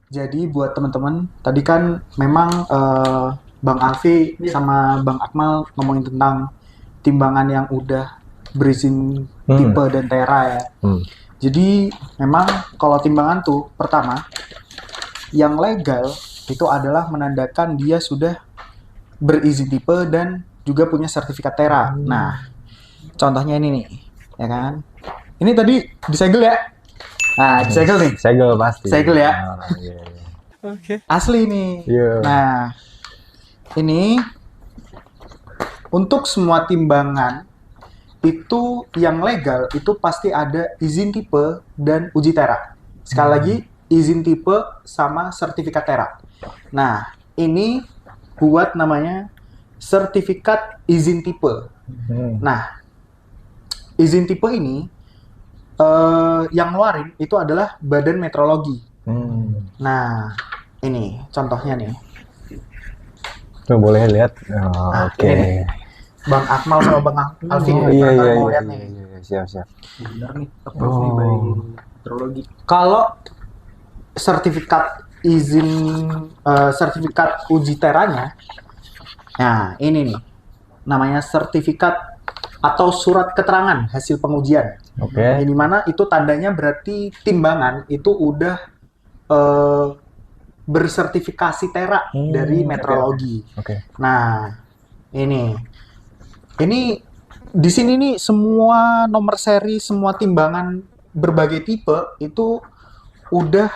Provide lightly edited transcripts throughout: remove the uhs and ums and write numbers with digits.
Jadi buat teman-teman, tadi kan memang Bang Alfi sama Bang Akmal ngomongin tentang timbangan yang udah berizin tipe dan tera ya. Jadi memang kalau timbangan tuh pertama, yang legal itu adalah menandakan dia sudah berizin tipe dan juga punya sertifikat tera. Nah, contohnya ini nih, ya kan? Ini tadi disegel ya? Nah, disegel nih. Segel pasti. Segel ya. Iya. Oke. Asli nih. Iya. Nah, ini untuk semua timbangan itu yang legal itu pasti ada izin tipe dan uji tera. Sekali lagi, izin tipe sama sertifikat tera. Nah, ini buat namanya sertifikat izin tipe. Nah, izin tipe ini yang ngeluarin itu adalah Badan Meteorologi. Nah, ini contohnya nih. Tuh boleh lihat. Oke. Ini nih. Bang Akmal sama Bang Alfi Iya. mau lihat nih. Siap. Benar nih, approve nih by meteorologi. Kalau sertifikat izin sertifikat uji teranya, nah ini nih namanya sertifikat atau surat keterangan hasil pengujian. Oke. Yang dimana itu tandanya berarti timbangan itu udah bersertifikasi tera dari meteorologi. Oke. Nah, ini di sini nih semua nomor seri, semua timbangan berbagai tipe itu udah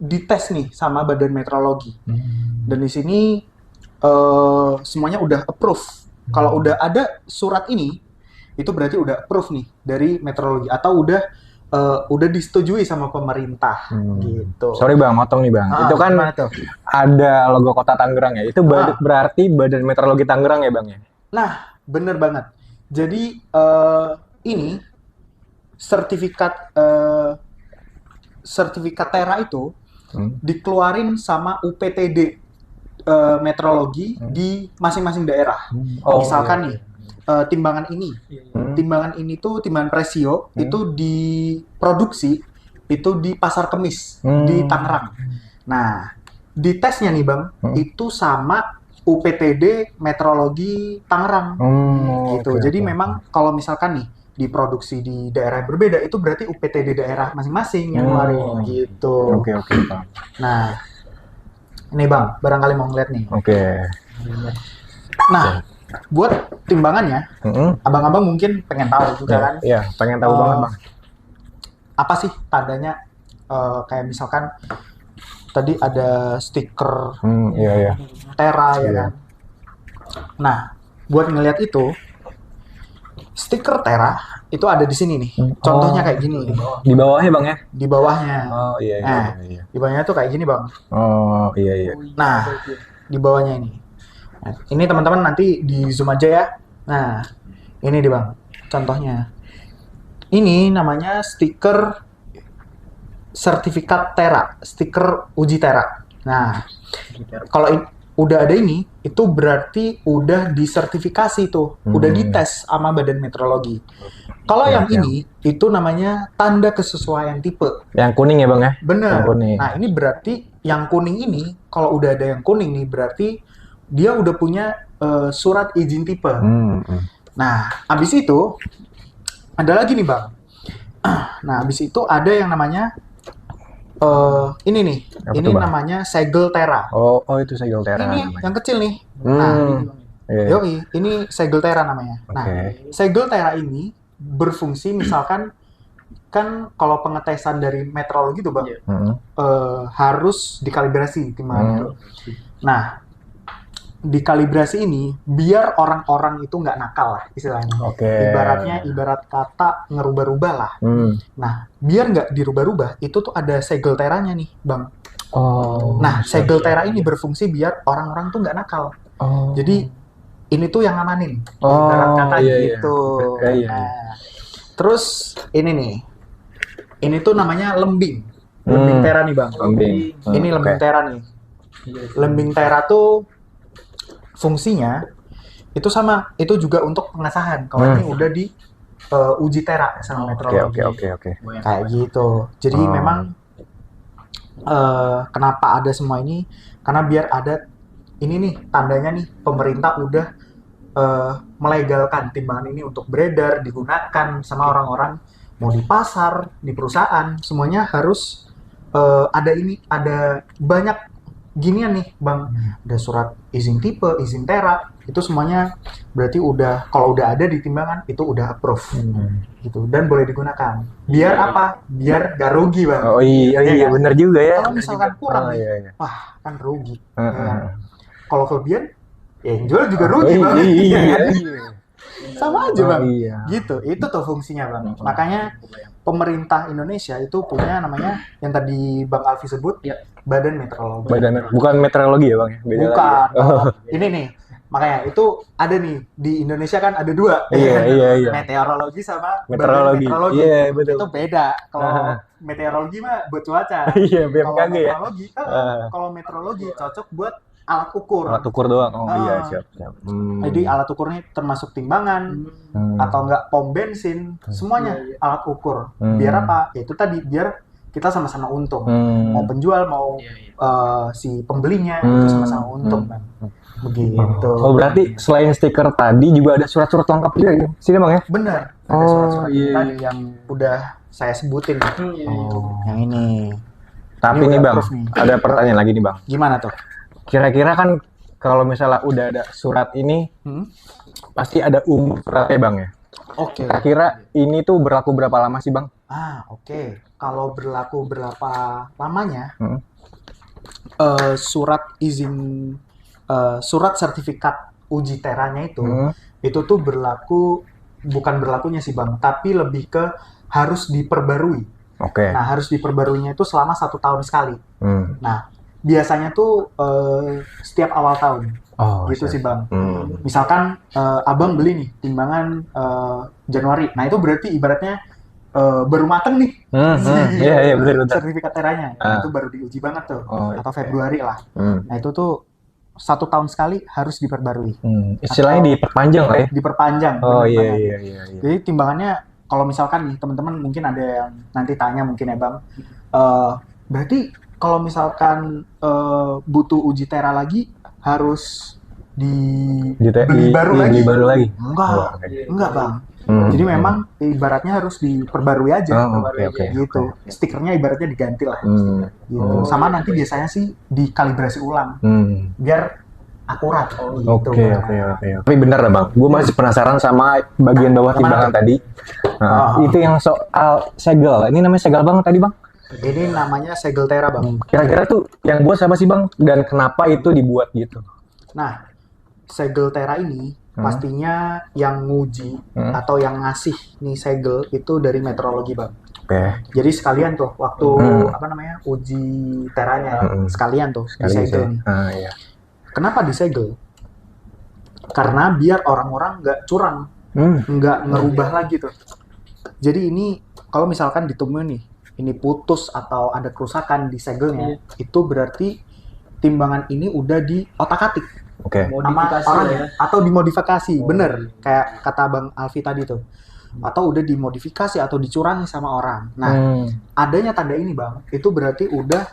dites nih sama Badan Meteorologi. Dan di sini semuanya udah approve. Kalau udah ada surat ini, itu berarti udah approve nih dari meteorologi atau udah disetujui sama pemerintah gitu. Sorry Bang, motong nih Bang. Itu kan ada logo Kota Tangerang ya. Itu berarti Badan Meteorologi Tangerang ya Bang ya? Nah, bener banget. Jadi ini sertifikat tera itu dikeluarin sama UPTD meteorologi di masing-masing daerah. Misalkan nih timbangan ini, tuh timbangan presio itu diproduksi itu di Pasar Kemis di Tangerang. Nah, di tesnya nih Bang, itu sama UPTD Meteorologi Tangerang, gitu. Jadi memang kalau misalkan nih diproduksi di daerah yang berbeda, itu berarti UPTD daerah masing-masing yang ngeluarin, gitu. Oke Bang. Nah, ini Bang, barangkali mau ngeliat nih. Oke. Nah, buat timbangannya, abang-abang mungkin pengen tahu juga kan? Iya, pengen tahu banget Bang. Apa sih tandanya? Kayak misalkan tadi ada stiker tera ya kan. Nah, buat ngelihat itu stiker tera itu ada di sini nih. Contohnya kayak gini. Di bawahnya Bang ya? Di bawahnya. Oh iya. Di bawahnya tuh kayak gini Bang. Oh iya. Nah, di bawahnya ini. Nah, ini teman-teman nanti di zoom aja ya. Nah, ini deh Bang. Contohnya. Ini namanya stiker sertifikat tera, stiker uji tera. Nah, kalau udah ada ini, itu berarti udah disertifikasi tuh, udah dites sama Badan Meteorologi. Kalau yang ini, itu namanya tanda kesesuaian tipe. Yang kuning ya Bang ya? Bener. Yang kuning. Nah, ini berarti yang kuning ini, kalau udah ada yang kuning nih, berarti dia udah punya surat izin tipe. Nah, abis itu, ada lagi nih Bang. Nah, abis itu ada yang namanya ini nih, ini namanya segel tera. Oh itu segel tera. Ini namanya. yang kecil nih. Nah, Iya. ini segel tera namanya. Nah, segel tera ini berfungsi misalkan kan kalau pengetesan dari meteorologi tuh Bang, harus dikalibrasi timbangannya. Nah, dikalibrasi ini biar orang-orang itu nggak nakal lah istilahnya. Ibaratnya ibarat kata ngerubah-rubah lah. Nah, biar nggak dirubah-rubah itu tuh ada segel teranya nih Bang. Nah, segel tera ini berfungsi biar orang-orang tuh nggak nakal. Jadi ini tuh yang ngamanin. Ibarat kata gitu. Nah, terus ini nih. Ini tuh namanya lembing. Lembing tera nih Bang. Ini lembing tera nih. Lembing tera tuh fungsinya itu sama, itu juga untuk pengesahan. Kalau ini udah di uji tera sama meteorologi. Oke. Kayak gitu. Jadi memang kenapa ada semua ini? Karena biar ada ini nih tandanya nih pemerintah udah melegalkan timbangan ini untuk beredar, digunakan sama orang-orang, mau di pasar, di perusahaan, semuanya harus ada banyak ginian nih Bang, ada surat izin tipe, izin tera, itu semuanya berarti udah, kalau udah ada di timbangan itu udah approve gitu, dan boleh digunakan. Biar apa? Biar gak rugi Bang. Oh iya benar juga ya. Kalau misalkan kurang wah kan rugi. Ya. Kalau kelebihan, ya yang jual juga rugi Bang. Iya. Sama aja Bang. Gitu, itu tuh fungsinya Bang. Makanya pemerintah Indonesia itu punya namanya yang tadi Bang Alfi sebut, Badan Meteorologi. Bukan meteorologi ya Bang ya? Beda bukan. Ini nih, makanya itu ada nih di Indonesia kan ada dua. Iya. Meteorologi sama meteorologi. Badan Meteorologi. Iya betul. Itu beda. Kalau meteorologi mah buat cuaca. Iya BMKG ya. Kalau meteorologi cocok buat alat ukur. Alat ukur doang. Iya siap. Jadi alat ukurnya termasuk timbangan atau enggak pom bensin, semuanya alat ukur. Biar apa? Ya itu tadi, biar kita sama-sama untung. Mau penjual, mau si pembelinya itu sama-sama untung, Bang. Begitu. Oh berarti selain stiker tadi juga ada surat-surat lengkap juga ya? Sini Bang ya? Bener. Ada surat-surat tadi yang udah saya sebutin. Yang ini. Tapi nih Bang, ada pertanyaan lagi nih Bang. Gimana tuh? Kira-kira kan kalau misalnya udah ada surat ini, pasti ada umur suratnya Bang ya? Oke. Kira-kira ini tuh berlaku berapa lama sih Bang? Oke. Kalau berlaku berapa lamanya, surat izin, surat sertifikat uji teranya itu tuh berlaku, bukan berlakunya sih Bang, tapi lebih ke harus diperbarui. Oke. Nah, harus diperbaruinya itu selama 1 tahun sekali. Nah, biasanya tuh setiap awal tahun. Gitu sih Bang. Misalkan Abang beli nih timbangan Januari. Nah, itu berarti ibaratnya baru mateng nih. Iya benar. Sertifikat teranya. Itu baru diuji banget tuh. Atau Februari lah. Nah, itu tuh 1 tahun sekali harus diperbarui. Istilahnya diperpanjang lah ya? Diperpanjang. Iya. Jadi timbangannya, kalau misalkan nih teman-teman mungkin ada yang nanti tanya mungkin ya Bang, berarti kalau misalkan butuh uji tera lagi harus dibeli baru lagi? Enggak Bang. Jadi memang ibaratnya harus diperbarui aja. Gitu. Stikernya ibaratnya diganti lah. Gitu. Sama nanti biasanya sih dikalibrasi ulang. Biar akurat. Oke. Tapi benar lah Bang, gue masih penasaran sama bagian bawah timbangan tadi. Itu yang soal segel. Ini namanya segel Bang tadi Bang? Ini namanya segel tera Bang. Kira-kira tuh yang buat siapa sih Bang? Dan kenapa itu dibuat gitu? Nah, segel tera ini pastinya yang nguji atau yang ngasih nih segel itu dari meteorologi Bang. Oke. Jadi sekalian tuh waktu uji teranya sekalian tuh disegel nih. Iya. Kenapa disegel? Karena biar orang-orang nggak curang, nggak ngerubah lagi tuh. Jadi ini kalau misalkan ditemuin nih, ini putus atau ada kerusakan di segelnya, itu berarti timbangan ini udah diotak-atik. Nama orangnya atau dimodifikasi, bener kayak kata Bang Alfi tadi tuh, atau udah dimodifikasi atau dicurangi sama orang. Nah, adanya tanda ini Bang, itu berarti udah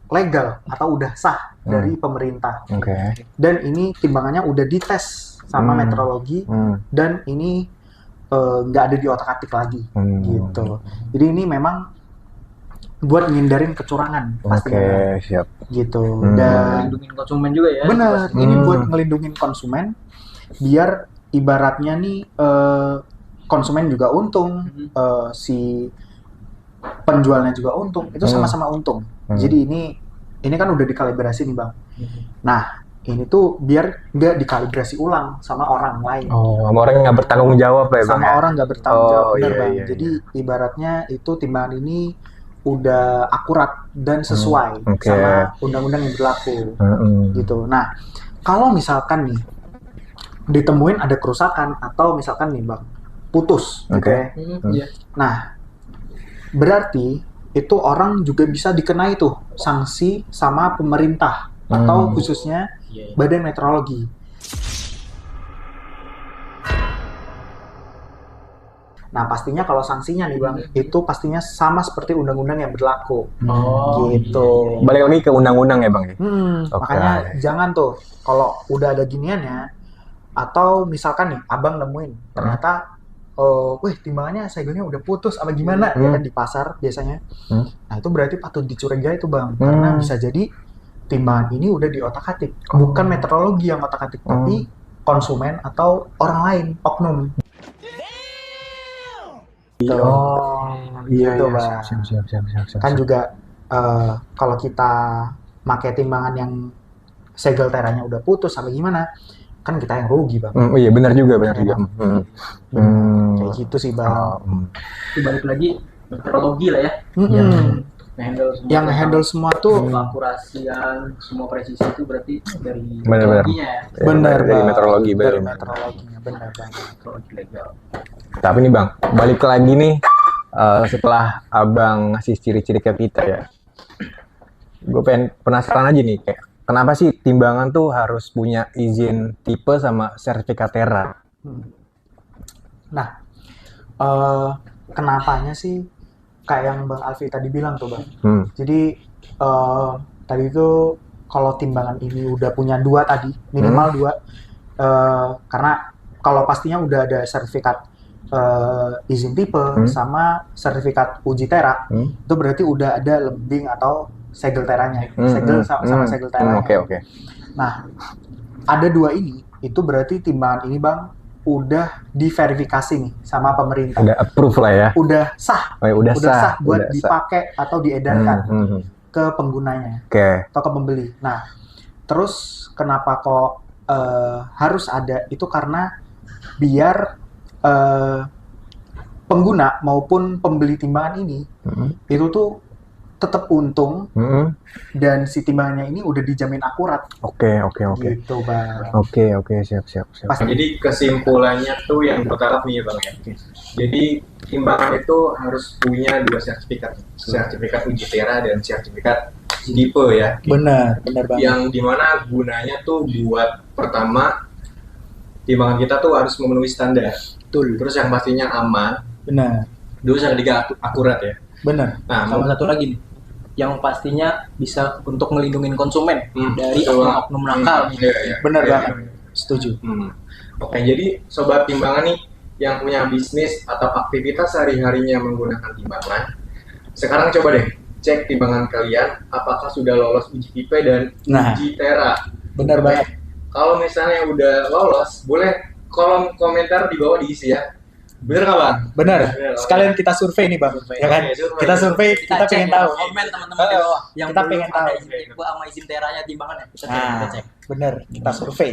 legal atau udah sah dari pemerintah. Dan ini timbangannya udah dites sama meteorologi dan ini nggak ada di otak-atik lagi gitu. Jadi ini memang buat ngindarin kecurangan pastinya. Siap. Gitu. Dan melindungi konsumen juga ya. Bener, ini buat ngelindungin konsumen biar ibaratnya nih konsumen juga untung, si penjualnya juga untung, itu sama-sama untung. Jadi ini kan udah dikalibrasi nih Bang. Nah, ini tuh biar nggak dikalibrasi ulang sama orang lain. Sama orang yang nggak bertanggung jawab ya Bang? Sama orang nggak bertanggung jawab, bener Bang. Jadi ibaratnya itu timbangan ini udah akurat dan sesuai sama undang-undang yang berlaku. Gitu. Nah, kalau misalkan nih ditemuin ada kerusakan atau misalkan nih Bang, putus gitu ya. Nah, berarti itu orang juga bisa dikenai tuh sanksi sama pemerintah atau khususnya Badan Meteorologi. Nah, pastinya kalau sanksinya nih Bang, itu pastinya sama seperti undang-undang yang berlaku. Gitu. Balik lagi ke undang-undang ya Bang ya? Makanya jangan tuh, kalau udah ada ginian ya, atau misalkan nih, Abang nemuin, ternyata, wih timbangannya segelnya udah putus, apa gimana, ya kan di pasar biasanya. Nah, itu berarti patut dicurigai tuh Bang, karena bisa jadi timbangan ini udah diotak-atik. Bukan meteorologi yang otak-atik, tapi konsumen atau orang lain, oknum. Iya, gitu, Bang. Siap. Kan juga kalau kita pakai timbangan yang segel teranya udah putus apa gimana, kan kita yang rugi Bang. Iya benar juga. Kayak gitu sih Bang. Balik lagi meteorologi lah ya. Yang handle semua tuh akurasian, semua presisi itu berarti dari meteorologinya ya. Benar dari meteorologi, dari meteorologinya benar banget. Meteorologi legal. Tapi nih Bang, balik lagi nih setelah Abang ngasih ciri-ciri ke kita ya. Gue penasaran aja nih, kayak kenapa sih timbangan tuh harus punya izin tipe sama sertifikat Terra? Nah, kenapanya sih kayak yang Bang Alfi tadi bilang tuh Bang. Jadi tadi itu kalau timbangan ini udah punya 2 tadi, minimal 2, karena kalau pastinya udah ada sertifikat izin tipe sama sertifikat uji Terra, itu berarti udah ada lembing atau segel teranya, segel sama segel teranya. Oke. Nah, ada 2 ini, itu berarti timbangan ini Bang udah diverifikasi nih sama pemerintah. Udah approve lah ya. Udah sah. Udah sah buat dipakai atau diedarkan ke penggunanya atau ke pembeli. Nah, terus kenapa kok harus ada itu karena biar pengguna maupun pembeli timbangan ini itu tuh tetap untung dan si timbangannya ini udah dijamin akurat. Oke. Gitu Bang. Oke, siap. Jadi kesimpulannya tuh yang pertama nih Bang ya. Jadi timbangan itu harus punya 2 sertifikat uji Terra dan sertifikat tipe ya. Benar banget. Yang dimana gunanya tuh buat pertama timbangan kita tuh harus memenuhi standar. Betul. Terus yang pastinya aman. Benar. Terus yang ketiga akurat ya. Benar. Nah, sama satu lagi nih, yang pastinya bisa untuk melindungi konsumen dari oknum nakal. Benar banget. Setuju. Oke, jadi sobat timbangan nih yang punya bisnis atau aktivitas sehari-harinya menggunakan timbangan, sekarang coba deh cek timbangan kalian apakah sudah lolos uji tipe dan uji Terra. Benar banget. Kalau misalnya udah lolos, boleh kolom komentar di bawah diisi ya. Bener nggak Bang? Bener. Sekalian kita survei nih Bang. Ya kan? Kita survei, kita pengen tahu. Komen teman-teman di bawah yang kita pengen tahu izin tipe sama izin Teranya timbangan ya. Kita cek. Bener, kita survei.